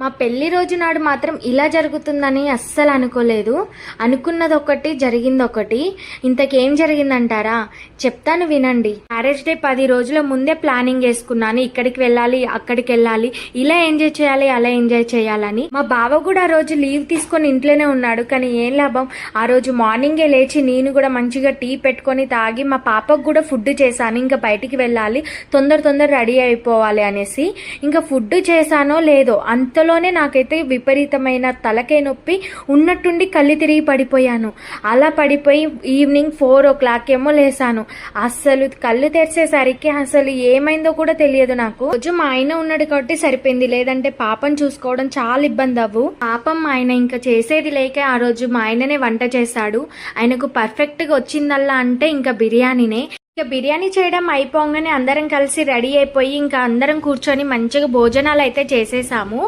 మా పెళ్లి రోజు నాడు మాత్రం ఇలా జరుగుతుందని అస్సలు అనుకోలేదు. అనుకున్నది ఒకటి, జరిగింది ఒకటి. ఇంతకేం జరిగిందంటారా? చెప్తాను వినండి. మ్యారేజ్ డే 10 రోజుల ముందే ప్లానింగ్ వేసుకున్నాను. ఇక్కడికి వెళ్ళాలి, అక్కడికి వెళ్ళాలి, ఇలా ఎంజాయ్ చేయాలి, అలా ఎంజాయ్ చేయాలని. మా బావ కూడా ఆ రోజు లీవ్ తీసుకొని ఇంట్లోనే ఉన్నాడు. కానీ ఏం లాభం, ఆ రోజు మార్నింగే లేచి నేను కూడా మంచిగా టీ పెట్టుకొని తాగి మా పాపకు కూడా ఫుడ్ చేశాను. ఇంకా బయటికి వెళ్ళాలి, తొందర రెడీ అయిపోవాలి అనేసి. ఇంకా ఫుడ్ చేశానో లేదో అంతలోనే నాకైతే విపరీతమైన తలకే నొప్పి, ఉన్నట్టుండి కళ్ళు తిరిగి పడిపోయాను. అలా పడిపోయి ఈవినింగ్ 4 o'clock ఏమో లేసాను. అస్సలు కళ్ళు తెరిచేసరికి అసలు ఏమైందో కూడా తెలియదు నాకు. రోజు మా ఆయన ఉన్నాడు కాబట్టి సరిపోయింది, లేదంటే పాపను చూసుకోవడం చాలా ఇబ్బంది అవ్వు. పాపం మా ఆయన ఇంకా చేసేది లేక ఆ రోజు మా ఆయననే వంట చేశాడు. ఆయనకు పర్ఫెక్ట్ గా వచ్చిందల్లా అంటే ఇంకా బిర్యానీనే. ఇక బిర్యానీ చేయడం అయిపోగానే అందరం కలిసి రెడీ అయిపోయి ఇంకా అందరం కూర్చొని మంచిగా భోజనాలు అయితే చేసేసాము.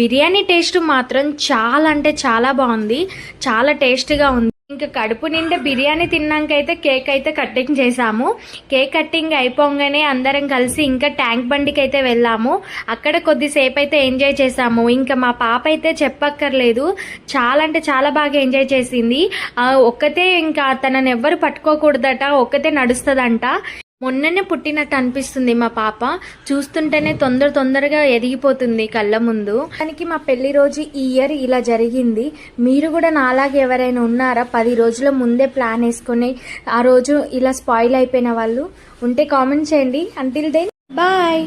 బిర్యానీ టేస్ట్ మాత్రం చాలా అంటే చాలా బాగుంది, చాలా టేస్ట్గా ఉంది. ఇంకా కడుపు నిండా బిర్యానీ తిన్నాకైతే కేక్ అయితే కటింగ్ చేసాము. కేక్ కటింగ్ అయిపోగానే అందరం కలిసి ఇంకా ట్యాంక్ బండికి అయితే వెళ్ళాము. అక్కడ కొద్దిసేపు అయితే ఎంజాయ్ చేసాము. ఇంకా మా పాప అయితే చెప్పక్కర్లేదు, చాలా అంటే చాలా బాగా ఎంజాయ్ చేసింది. ఒక్కతే, ఇంకా తనని ఎవ్వరు పట్టుకోకూడదట, ఒక్కతే నడుస్తుందంట. మొన్ననే పుట్టినట్టు అనిపిస్తుంది మా పాప, చూస్తుంటేనే తొందరగా ఎదిగిపోతుంది కళ్ళ ముందు. దానికి మా పెళ్లి రోజు ఈ ఇయర్ ఇలా జరిగింది. మీరు కూడా నాలాగే ఎవరైనా ఉన్నారా 10 రోజుల ముందే ప్లాన్ వేసుకొని ఆ రోజు ఇలా స్పాయిల్ అయిపోయిన వాళ్ళు ఉంటే కామెంట్ చేయండి. Until then bye.